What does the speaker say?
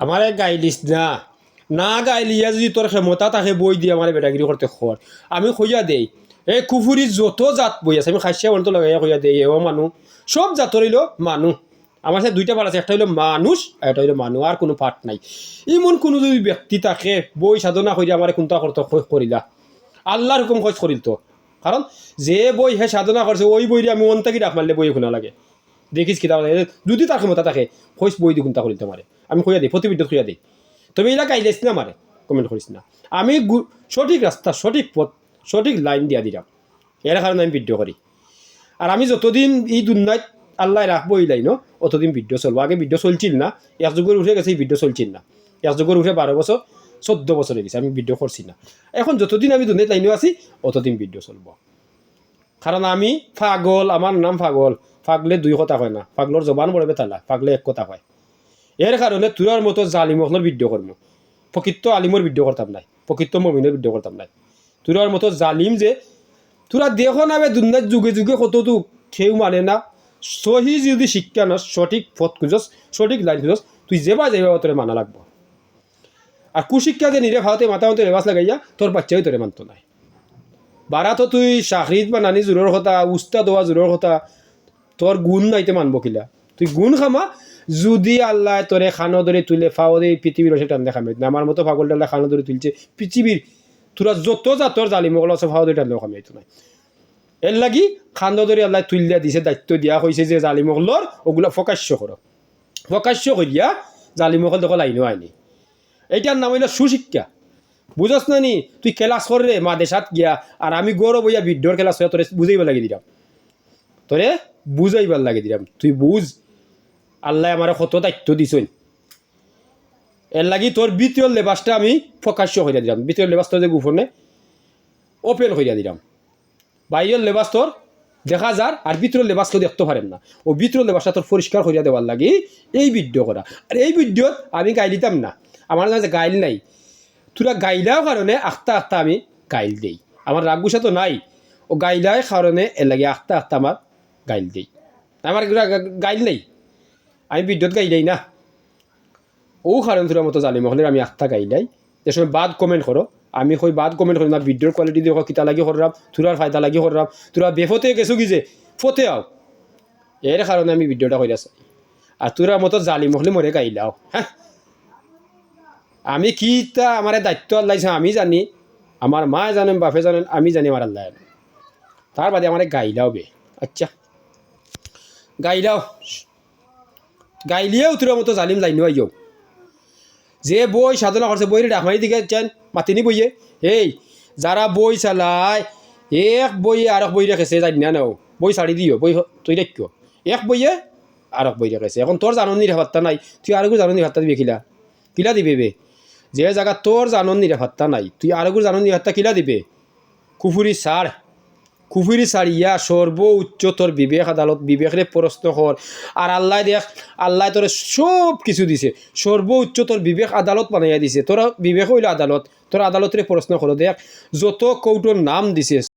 আমার গাইলিস না না গাইলিয়া যদি তোর ক্ষমতা তাকে বই দিয়ে আমার বেটাগিরি করতে খর আমি খইয়া দেই এই কুফুরি যত জাত বই আছে আমি খাইয়া বলতো লাগাইয়া খইয়া দেই এও মানুষ সব জাতর হইল মানুষ আমার সাথে দুইটা পাঠ আছে, একটা হইলো মানুষ আর একটা হইলো মানুষ, আর কোনো পাঠ নাই। এমন কোনো যদি ব্যক্তি তাকে বই সাধনা করিয়া আমার কোনটা করতে করিলা আল্লাহর হুকুম খোঁজ করিল তো, কারণ যে বই হে সাধনা করছে ওই বই আমি অন্তাকি ডাক মারলে বই শোনা লাগে দেখিস কিতাব যদি তার ক্ষমতা থাকে খোঁজ বই দি কোনটা করিল তোমারে আমি খুঁয়া দিই প্রতিবিদ্যুৎ খুঁয়া দিই। তবে এলা গাইলেছ না মারে কমেন্ট করিস না, আমি সঠিক রাস্তা সঠিক পথ সঠিক লাইন দিয়া দিলাম, এর কারণে আমি ভিডিও করি। আর আমি যতদিন এই দুনিয়ায় আল্লাহ রাখবো এই লাইনও অতদিন ভিডিও চলবো। আগে ভিডিও চলছিল না, এক যুগের উঠে গেছে এই ভিডিও চলছিল না, এক যুগের উঠে 12 বছর 14 বছর হয়ে গেছে আমি ভিডিও করছি না। এখন যতদিন আমি দুনিয়ায় লাইনও আছি অতদিন ভিডিও চলবো, কারণ আমি পাগল, আমার নাম পাগল। পাগলে দুই কথা হয় না, পাগলর জবান পড়বে তালা, পাগলে এক কথা হয়। এর কারণে তোরার মতো জালিমহলের ভিডিও করবো, প্রকৃত আলিমর ভিডিও করতাম নাই, প্রকৃত মমিনের ভিডিও করতাম নাই। তোরার মতো জালিম যে তোরা দেখো না দুনিয়ার যুগে যুগে কত তো কেউ মানে না। সহি যদি শিক্ষা নস, সঠিক পথ খুঁজস, সঠিক লাইন খুঁজস, তুই যেবা তোরে মানা লাগবো। আর কুশিক্ষা যে নিরে ভারতে মাথা মতো রেবাস লাগাইয়া তোর বাচ্চাই তোরে মানত নাই। বারা তো তুই চাকরিত বা নানি জোরের কথা, উস্তাদ হওয়া জোরের কথা, তোর গুণ নাইতে মানব কিলা। তুই গুণ খামা যদি আল্লাহ তোরে খানো ধরে তুলে ফাও দে পৃথিবীর রসে টান দেখামে না। আমার মতো পাগল ডাল্লা খানো ধরে তুলছে পৃথিবীর তোরা যত জাতর জালিমগুলো আছে ফাও দে টান দেখামে তো নাই। এর লাগি খান্দ ধরে আল্লাহ তুলিয়া দিছে, দায়িত্ব দিয়া হয়েছে যে জালিমগুলোর ওগুলা প্রকাশ্য করো, প্রকাশ্য করিয়া জালিমগুলো দেখো লাইনও আইনি। এইটার নাম হইল সুশিক্ষা। বুঝস না নি তুই ক্লাস কর রে মা দেশাত গিয়া, আর আমি গৌরব হইয়া ভিডিওর ক্লাস হইয়া তোরে বুঝাইবার লাগি দিলাম, তোরে বুঝাইবার লাগি দিলাম। তুই বুঝ আল্লাহ আমার কত দায়িত্ব দিছেন। এর লাগি তোর দ্বিতীয় লেবাসটা আমি প্রকাশ্য করিয়া দিলাম, দ্বিতীয় লেবাসটা যে গোপনে ওপেন করিয়া দিলাম। বাইরের লেবাস তোর দেখা যার, আর ভিতরের লেবাস তো দেখতে পারেন না। ও ভিতরের লেবাসটা তোর পরিষ্কার করিয়া দেওয়ার লাগি এই ভিডিও করা। আর এই ভিডিওত আমি গাইল দিতাম না, আমার কাছে গাইল নাই। তোরা গাইলাও কারণে আখতা আখতা আমি গাইল দেই, আমার রাগ গুছা তো নাই। ও গাইলাই কারণে এর লাগে আখতা আখতা আমার গাইল দেই, আমার গাইল নেই, আমি ভিডিওত গাইলাই না। ও কারণ তোর মতো জালিম হলে আমি আখতা গাইলাই। যে সময় বাদ কমেন্ট করো, আমি কই বাদ কমেন্ট করি না, ভিডিওর কোয়ালিটি দিয়ে কিতা লাগি করলাম, তোরার ফায়দা লাগি করলাম, তোরা বেফতে গেছো কি যে ফতে আও, এর কারণে আমি ভিডিওটা করে আছি। আর তোরা মতো জালিম হলে মরে গাইলাও। হ্যাঁ আমি কিতা আমার দায়িত্ব আল্লাহ আমি জানি, আমার মা জানেন, বাপে জানেন, আমি জানি আমার আল্লাহ। তার বাদে আমার গাইলাও বে। আচ্ছা গাইলাও, গাইলিয়েও তোর মতো জালিম লাইন আইও। যে বই সাধনা করছে বইরে ডাকমারি দিকে চান মাতিনি বইয়ে, এই যারা বই চালায় এক বইয়ে আর এক বই রেখেছে জানি না নাও, বই ছাড়ি দিও, বই তুই দেখিও এক বইয়ে আর এক বই রেখেছে। এখন তোর জাননির হাত্তা নাই, তুই আর জাননির হাত্তা দিবে কিলা, কিলা দিবে বে? যে জায়গা তোর জাননির হাত্তা নাই তুই আর জাননির হাত্তা কিলা দিবে? কুফুরি ছাড়, কুফুরি ছাড়িয়া সর্বোচ্চ তোর বিবেক আদালত, বিবেকরে প্রশ্ন কর। আর আল্লাহ দেখ, আল্লাহ তোর সব কিছু দিছে, সর্বোচ্চ তোর বিবেক আদালত বানাইয়া দিছে। তোর বিবেক হইল আদালত, তোর আদালতের প্রশ্ন করো। দেখ যত কৌটোর নাম দিছে